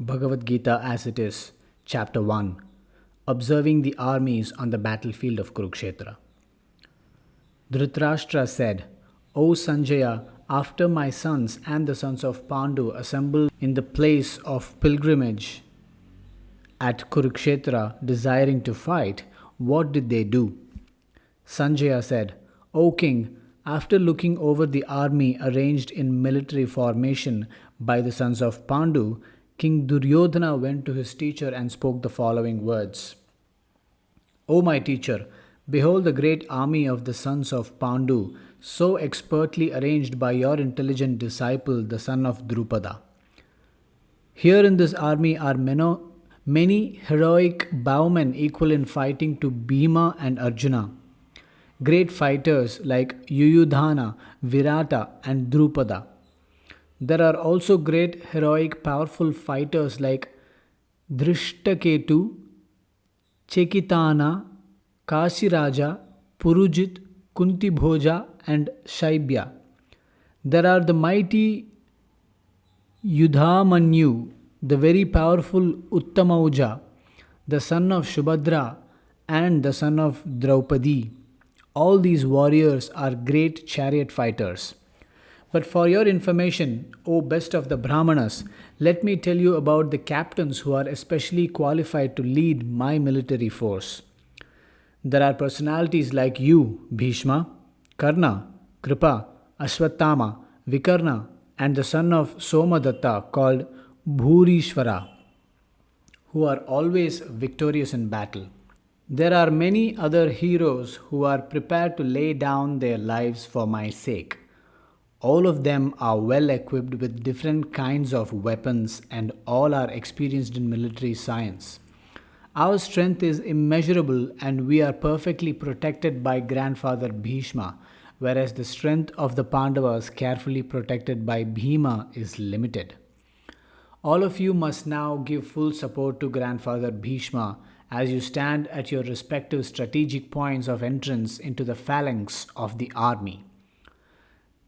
Bhagavad Gita as it is, Chapter 1, Observing the Armies on the Battlefield of Kurukshetra. Dhritarashtra said, O Sanjaya, after my sons and the sons of Pandu assembled in the place of pilgrimage at Kurukshetra desiring to fight, what did they do? Sanjaya said, O king, after looking over the army arranged in military formation by the sons of Pandu, King Duryodhana went to his teacher and spoke the following words. O my teacher, behold the great army of the sons of Pandu, so expertly arranged by your intelligent disciple, the son of Drupada. Here in this army are many heroic bowmen equal in fighting to Bhima and Arjuna. Great fighters like Yuyudhana, Virata, and Drupada. There are also great, heroic, powerful fighters like Drishtaketu, Chekitana, Kasiraja, Purujit, Kuntibhoja, and Shaibya. There are the mighty Yudhamanyu, the very powerful Uttamauja, the son of Shubhadra, and the son of Draupadi. All these warriors are great chariot fighters. But for your information, O best of the Brahmanas, let me tell you about the captains who are especially qualified to lead my military force. There are personalities like you, Bhishma, Karna, Kripa, Ashwatthama, Vikarna, and the son of Somadatta called Bhurishvara, who are always victorious in battle. There are many other heroes who are prepared to lay down their lives for my sake. All of them are well equipped with different kinds of weapons and all are experienced in military science. Our strength is immeasurable and we are perfectly protected by grandfather Bhishma, whereas the strength of the Pandavas carefully protected by Bhima is limited. All of you must now give full support to grandfather Bhishma as you stand at your respective strategic points of entrance into the phalanx of the army.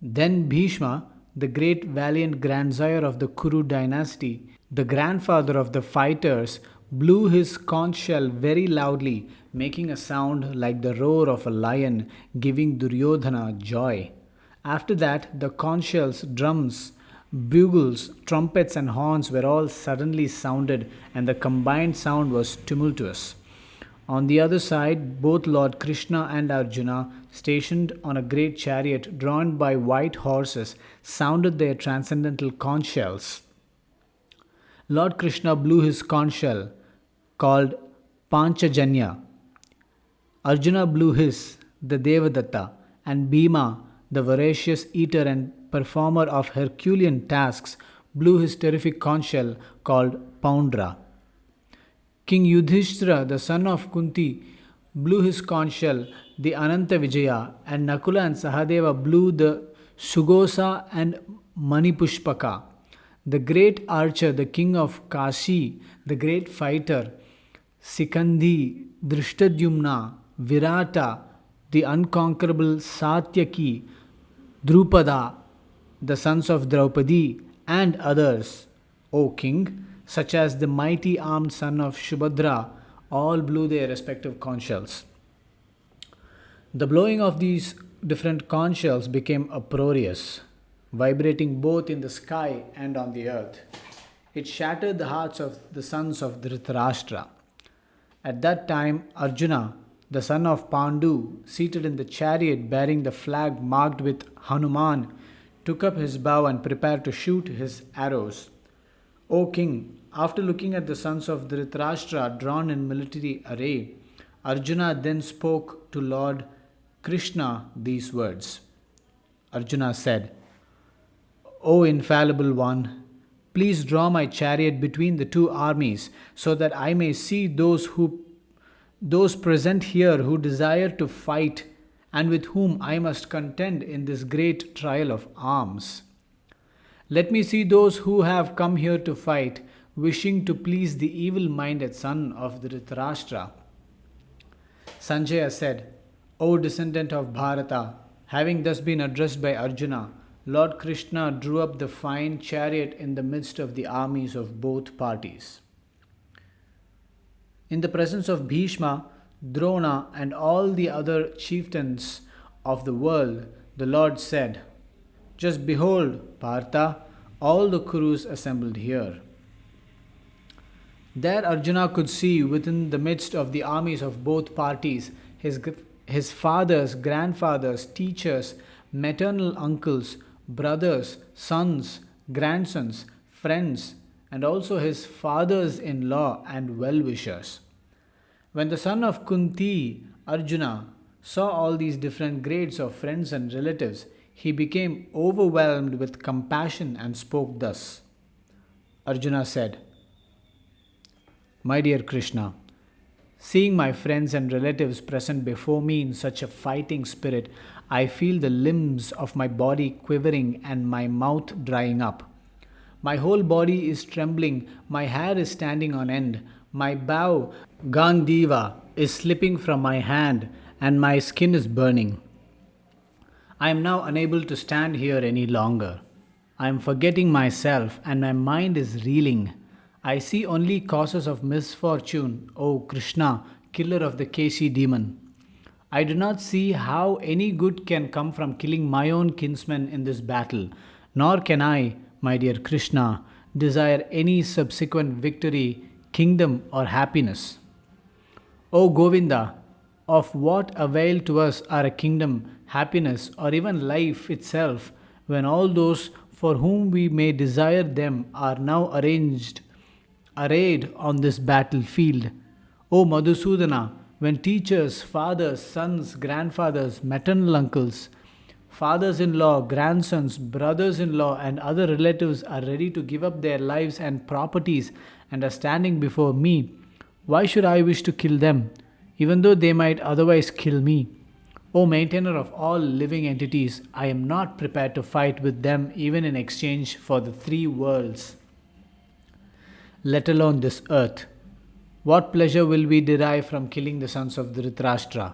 Then Bhishma, the great valiant grandsire of the Kuru dynasty, the grandfather of the fighters, blew his conch shell very loudly, making a sound like the roar of a lion, giving Duryodhana joy. After that, the conch shells, drums, bugles, trumpets, and horns were all suddenly sounded, and the combined sound was tumultuous. On the other side, both Lord Krishna and Arjuna, stationed on a great chariot drawn by white horses, sounded their transcendental conch shells. Lord Krishna blew his conch shell, called Panchajanya. Arjuna blew his, the Devadatta, and Bhima, the voracious eater and performer of Herculean tasks, blew his terrific conch shell called Poundra. King Yudhishthira, the son of Kunti, blew his conch shell, the Ananta Vijaya, and Nakula and Sahadeva blew the Sugosa and Manipushpaka. The great archer, the king of Kashi, the great fighter, Sikandhi, Drishtadyumna, Virata, the unconquerable Satyaki, Drupada, the sons of Draupadi, and others, O king, such as the mighty armed son of Shubhadra, all blew their respective conch shells. The blowing of these different conch shells became uproarious, vibrating both in the sky and on the earth. It shattered the hearts of the sons of Dhritarashtra. At that time, Arjuna, the son of Pandu, seated in the chariot bearing the flag marked with Hanuman, took up his bow and prepared to shoot his arrows. O king, after looking at the sons of Dhritarashtra drawn in military array, Arjuna then spoke to Lord Krishna these words. Arjuna said, O infallible one, please draw my chariot between the two armies so that I may see those present here who desire to fight and with whom I must contend in this great trial of arms. Let me see those who have come here to fight, wishing to please the evil-minded son of Dhritarashtra. Sanjaya said, O descendant of Bharata, having thus been addressed by Arjuna, Lord Krishna drew up the fine chariot in the midst of the armies of both parties. In the presence of Bhishma, Drona, and all the other chieftains of the world, the Lord said, "Just behold, Partha, all the Kurus assembled here." There Arjuna could see within the midst of the armies of both parties his fathers, grandfathers, teachers, maternal uncles, brothers, sons, grandsons, friends, and also his fathers in law and well wishers. When the son of Kunti, Arjuna, saw all these different grades of friends and relatives, he became overwhelmed with compassion and spoke thus. Arjuna said, "My dear Krishna, seeing my friends and relatives present before me in such a fighting spirit, I feel the limbs of my body quivering and my mouth drying up. My whole body is trembling, my hair is standing on end, my bow, Gandiva, is slipping from my hand, and my skin is burning. I am now unable to stand here any longer. I am forgetting myself, and my mind is reeling. I see only causes of misfortune, O Krishna, killer of the Keshi demon. I do not see how any good can come from killing my own kinsmen in this battle, nor can I, my dear Krishna, desire any subsequent victory, kingdom, or happiness. O Govinda, of what avail to us are a kingdom, happiness, or even life itself, when all those for whom we may desire them are now arrayed on this battlefield? O Madhusudana, when teachers, fathers, sons, grandfathers, maternal uncles, fathers in law, grandsons, brothers in law, and other relatives are ready to give up their lives and properties and are standing before me, why should I wish to kill them, even though they might otherwise kill me? O maintainer of all living entities, I am not prepared to fight with them even in exchange for the three worlds, let alone this earth. What pleasure will we derive from killing the sons of Dhritarashtra?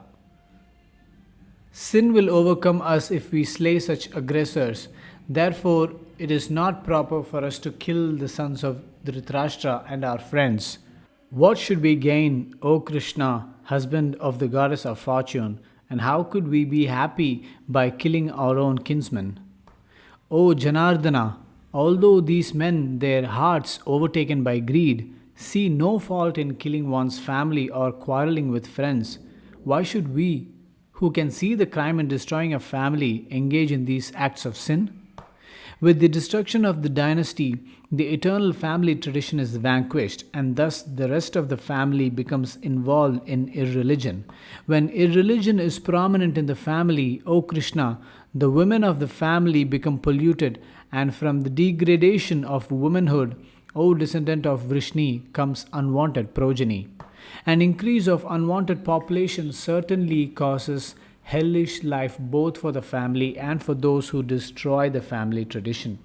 Sin will overcome us if we slay such aggressors. Therefore, it is not proper for us to kill the sons of Dhritarashtra and our friends. What should we gain, O Krishna, husband of the goddess of fortune, and how could we be happy by killing our own kinsmen? O Janardana, although these men, their hearts overtaken by greed, see no fault in killing one's family or quarreling with friends, why should we, who can see the crime in destroying a family, engage in these acts of sin? With the destruction of the dynasty, the eternal family tradition is vanquished, and thus the rest of the family becomes involved in irreligion. When irreligion is prominent in the family, O Krishna, the women of the family become polluted, and from the degradation of womanhood, O descendant of Vrishni, comes unwanted progeny. An increase of unwanted population certainly causes hellish life both for the family and for those who destroy the family tradition.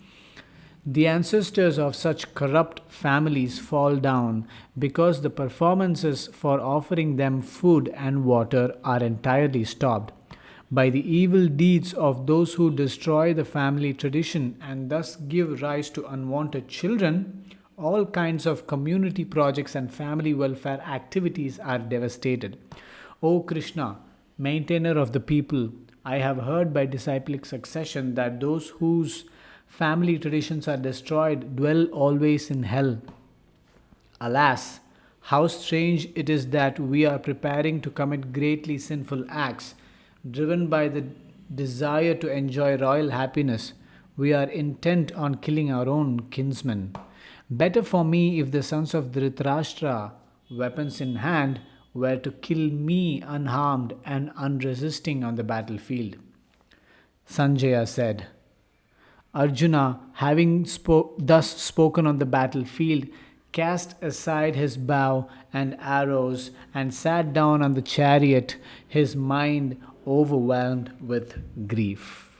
The ancestors of such corrupt families fall down because the performances for offering them food and water are entirely stopped. By the evil deeds of those who destroy the family tradition and thus give rise to unwanted children, all kinds of community projects and family welfare activities are devastated. O Krishna, maintainer of the people, I have heard by disciplic succession that those whose family traditions are destroyed dwell always in hell. Alas, how strange it is that we are preparing to commit greatly sinful acts. Driven by the desire to enjoy royal happiness, we are intent on killing our own kinsmen. Better for me if the sons of Dhritarashtra, weapons in hand, were to kill me unharmed and unresisting on the battlefield. Sanjaya said. Arjuna, having thus spoken on the battlefield, cast aside his bow and arrows and sat down on the chariot, his mind overwhelmed with grief.